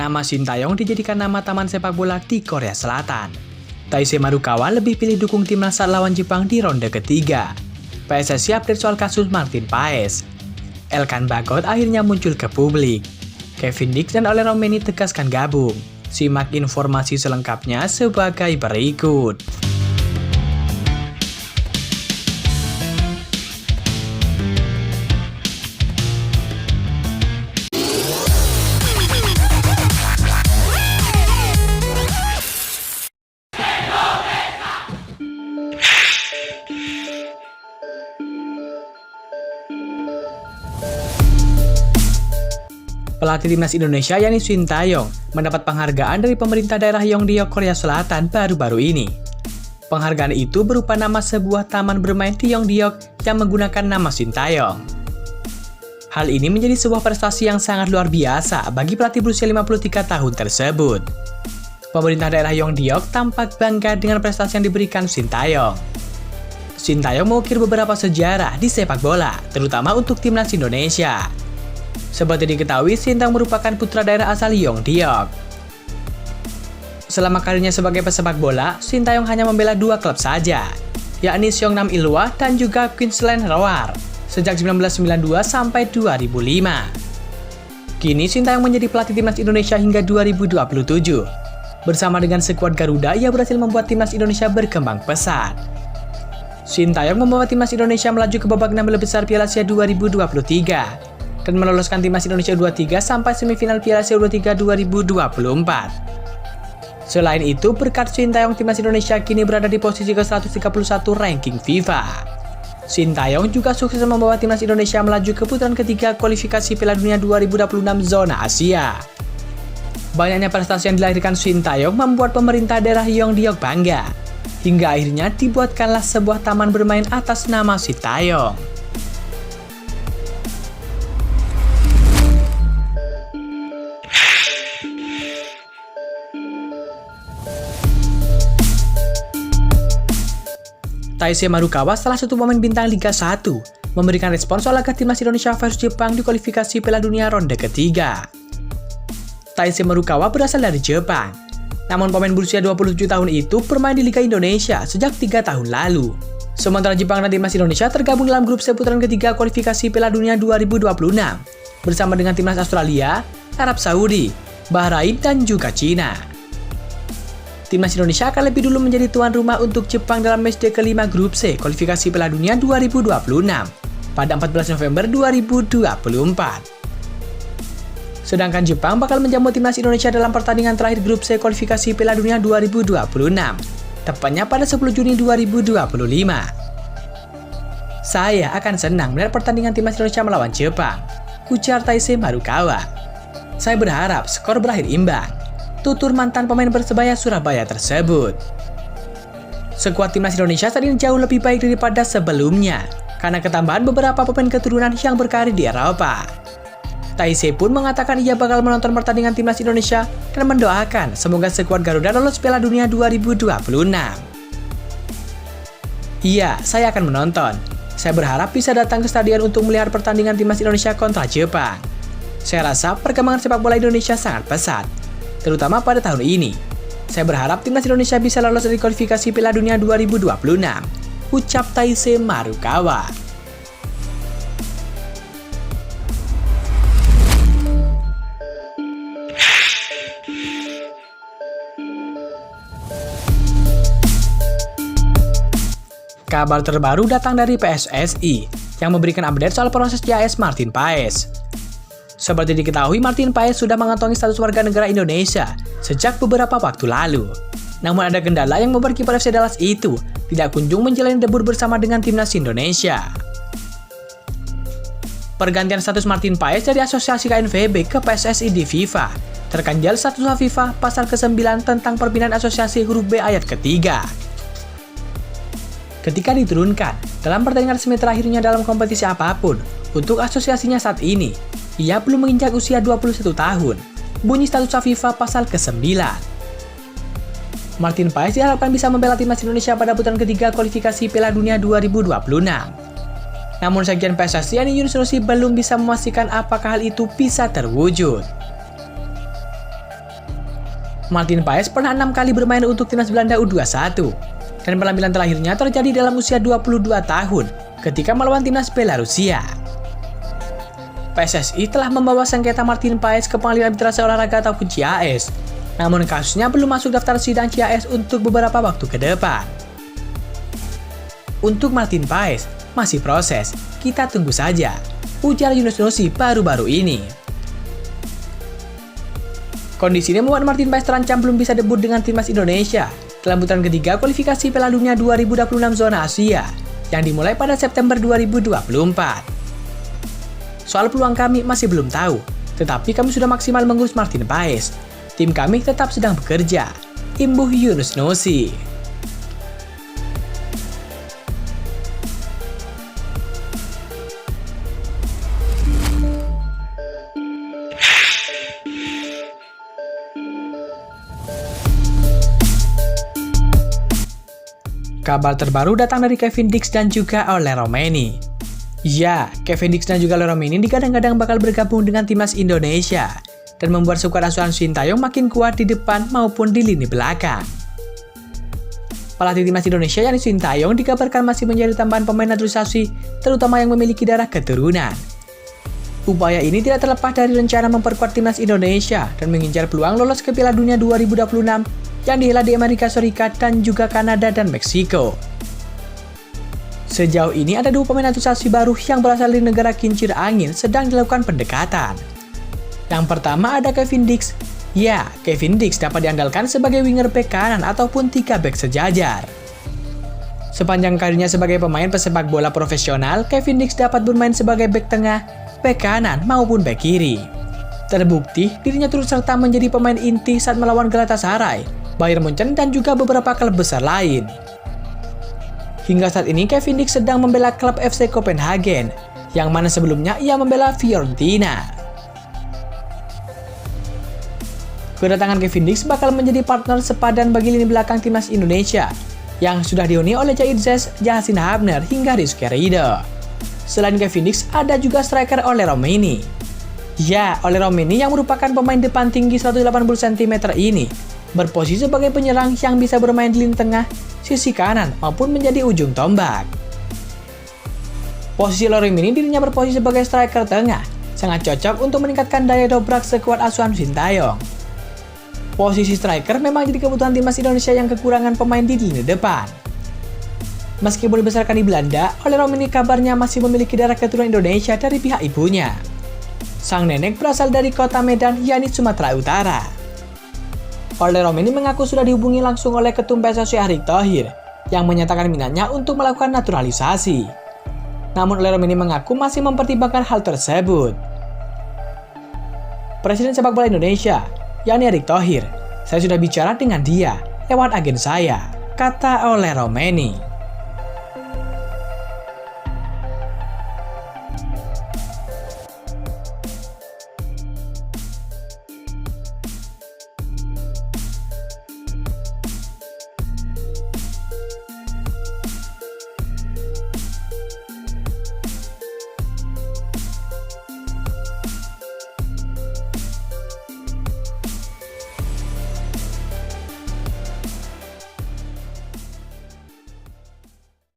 Nama Sintayong dijadikan nama taman sepak bola di Korea Selatan. Taisei Marukawa lebih pilih dukung timnas saat lawan Jepang di ronde ketiga. PSSI update soal kasus Martin Paes. Elkan Bagot akhirnya muncul ke publik. Kevin Dix dan Ole Romeni tegaskan gabung. Simak informasi selengkapnya sebagai berikut. Pelatih timnas Indonesia yakni Sintayong mendapat penghargaan dari pemerintah daerah Yongdeok, Korea Selatan baru-baru ini. Penghargaan itu berupa nama sebuah taman bermain di Yongdeok yang menggunakan nama Sintayong. Hal ini menjadi sebuah prestasi yang sangat luar biasa bagi pelatih berusia 53 tahun tersebut. Pemerintah daerah Yongdeok tampak bangga dengan prestasi yang diberikan Sintayong. Sintayong mengukir beberapa sejarah di sepak bola, terutama untuk timnas Indonesia. Seperti diketahui, Sintayong merupakan putra daerah asal Yongdeok. Selama karirnya sebagai pesepak bola, Sintayong hanya membela dua klub saja, yakni Seongnam Ilhwa dan juga Queensland Roar, sejak 1992 sampai 2005. Kini Sintayong menjadi pelatih timnas Indonesia hingga 2027. Bersama dengan skuad Garuda, ia berhasil membuat timnas Indonesia berkembang pesat. Sintayong membawa timnas Indonesia melaju ke babak 16 besar Piala Asia 2023. Dan meloloskan timnas Indonesia U23 sampai semifinal Piala Asia U23 2024. Selain itu, berkat Sintayong, timnas Indonesia kini berada di posisi ke-131 ranking FIFA. Sintayong juga sukses membawa timnas Indonesia melaju ke putaran ketiga kualifikasi Piala Dunia 2026 zona Asia. Banyaknya prestasi yang dilahirkan Sintayong membuat pemerintah daerah Yongdeok bangga. Hingga akhirnya dibuatkanlah sebuah taman bermain atas nama Sintayong. Taisei Marukawa, salah satu pemain bintang Liga 1, memberikan respon soal laga timnas Indonesia versus Jepang di kualifikasi Piala Dunia ronde ketiga. Taisei Marukawa berasal dari Jepang, namun pemain berusia 27 tahun itu bermain di Liga Indonesia sejak 3 tahun lalu. Sementara Jepang dan timnas Indonesia tergabung dalam grup seputaran ketiga kualifikasi Piala Dunia 2026 bersama dengan timnas Australia, Arab Saudi, Bahrain, dan juga Cina. Timnas Indonesia akan lebih dulu menjadi tuan rumah untuk Jepang dalam matchday kelima grup C kualifikasi Piala Dunia 2026 pada 14 November 2024. Sedangkan Jepang bakal menjamu timnas Indonesia dalam pertandingan terakhir grup C kualifikasi Piala Dunia 2026, tepatnya pada 10 Juni 2025. Saya akan senang melihat pertandingan timnas Indonesia melawan Jepang, ujar Taisei Marukawa. Saya berharap skor berakhir imbang, tutur mantan pemain Persebaya Surabaya tersebut. Skuad timnas Indonesia saat ini jauh lebih baik daripada sebelumnya, karena ketambahan beberapa pemain keturunan yang berkarir di Eropa. Taisei pun mengatakan ia bakal menonton pertandingan timnas Indonesia dan mendoakan semoga skuad Garuda lolos Piala Dunia 2026. Iya, saya akan menonton. Saya berharap bisa datang ke stadion untuk melihat pertandingan timnas Indonesia kontra Jepang. Saya rasa perkembangan sepak bola Indonesia sangat pesat, terutama pada tahun ini. Saya berharap timnas Indonesia bisa lolos dari kualifikasi Piala Dunia 2026, ucap Taisei Marukawa. Kabar terbaru datang dari PSSI yang memberikan update soal proses JAS Martin Paes. Seperti diketahui, Martin Paes sudah mengantongi status warga negara Indonesia sejak beberapa waktu lalu. Namun ada kendala yang membuat kiper FC Dallas itu tidak kunjung menjalani debut bersama dengan timnas Indonesia. Pergantian status Martin Paes dari Asosiasi KNVB ke PSSI di FIFA terganjal status FIFA pasal ke-9 tentang perpindahan asosiasi huruf B ayat ketiga. Ketika diturunkan dalam pertandingan resmi terakhirnya dalam kompetisi apapun untuk asosiasinya saat ini, ia belum menginjak usia 21 tahun, bunyi status FIFA pasal ke-9. Martin Paes diharapkan bisa membela timnas Indonesia pada putaran ketiga kualifikasi Piala Dunia 2026. Namun sekjen PSSI Yunus Nusi belum bisa memastikan apakah hal itu bisa terwujud. Martin Paes pernah 6 kali bermain untuk timnas Belanda U21, dan penampilan terakhirnya terjadi dalam usia 22 tahun ketika melawan timnas Belarusia. PSSI telah membawa sengketa Martin Paes ke Pengadilan Arbitrase Olahraga atau CAS, namun kasusnya belum masuk daftar sidang CAS untuk beberapa waktu ke depan. Untuk Martin Paes, masih proses, kita tunggu saja, ujar Yunus Nusi baru-baru ini. Kondisi ini membuat Martin Paes terancam belum bisa debut dengan timnas Indonesia dalam putaran ketiga kualifikasi Piala Dunia 2026 zona Asia yang dimulai pada September 2024. Soal peluang kami masih belum tahu, tetapi kami sudah maksimal mengurus Martin Paes. Tim kami tetap sedang bekerja, imbuh Yunus Nusi. Kabar terbaru datang dari Kevin Dix dan juga Ole Roemeny. Ya, Kevin Dix dan juga Ole Roemeny digadang-gadang bakal bergabung dengan timnas Indonesia dan membuat skuad asuhan Sintayong makin kuat di depan maupun di lini belakang. Pelatih timnas Indonesia yakni Sintayong dikabarkan masih menjadi tambahan pemain naturalisasi, terutama yang memiliki darah keturunan. Upaya ini tidak terlepas dari rencana memperkuat timnas Indonesia dan mengincar peluang lolos ke Piala Dunia 2026 yang dihelat di Amerika Serikat dan juga Kanada dan Meksiko. Sejauh ini ada 2 pemain naturalisasi baru yang berasal dari negara kincir angin sedang dilakukan pendekatan. Yang pertama ada Kevin Dix. Ya, Kevin Dix dapat diandalkan sebagai winger bek kanan ataupun 3 bek sejajar. Sepanjang karirnya sebagai pemain pesepak bola profesional, Kevin Dix dapat bermain sebagai bek tengah, bek kanan maupun bek kiri. Terbukti, dirinya turut serta menjadi pemain inti saat melawan Galatasaray, Bayern Munchen dan juga beberapa klub besar lain. Hingga saat ini Kevin Dix sedang membela klub FC Copenhagen, yang mana sebelumnya ia membela Fiorentina. Kedatangan Kevin Dix bakal menjadi partner sepadan bagi lini belakang timnas Indonesia, yang sudah dihuni oleh Jaid Zes, Jahasin Habner hingga Rizky Ridho. Selain Kevin Dix, ada juga striker Ole Roemeny. Ya, Ole Roemeny yang merupakan pemain depan tinggi 180 cm ini, berposisi sebagai penyerang yang bisa bermain di lini tengah, sisi kanan maupun menjadi ujung tombak. Posisi Ole Roemeny dirinya berposisi sebagai striker tengah, sangat cocok untuk meningkatkan daya dobrak skuad asuhan Sintayong. Posisi striker memang jadi kebutuhan timnas Indonesia yang kekurangan pemain di lini depan. Meskipun dibesarkan di Belanda, Ole Roemeny kabarnya masih memiliki darah keturunan Indonesia dari pihak ibunya. Sang nenek berasal dari kota Medan, yakni Sumatera Utara. Ole Roemeny mengaku sudah dihubungi langsung oleh Ketum PSSI Erick Thohir yang menyatakan minatnya untuk melakukan naturalisasi. Namun Ole Roemeny mengaku masih mempertimbangkan hal tersebut. Presiden sepak bola Indonesia, yakni Erick Thohir, saya sudah bicara dengan dia lewat agen saya, kata Ole Roemeny.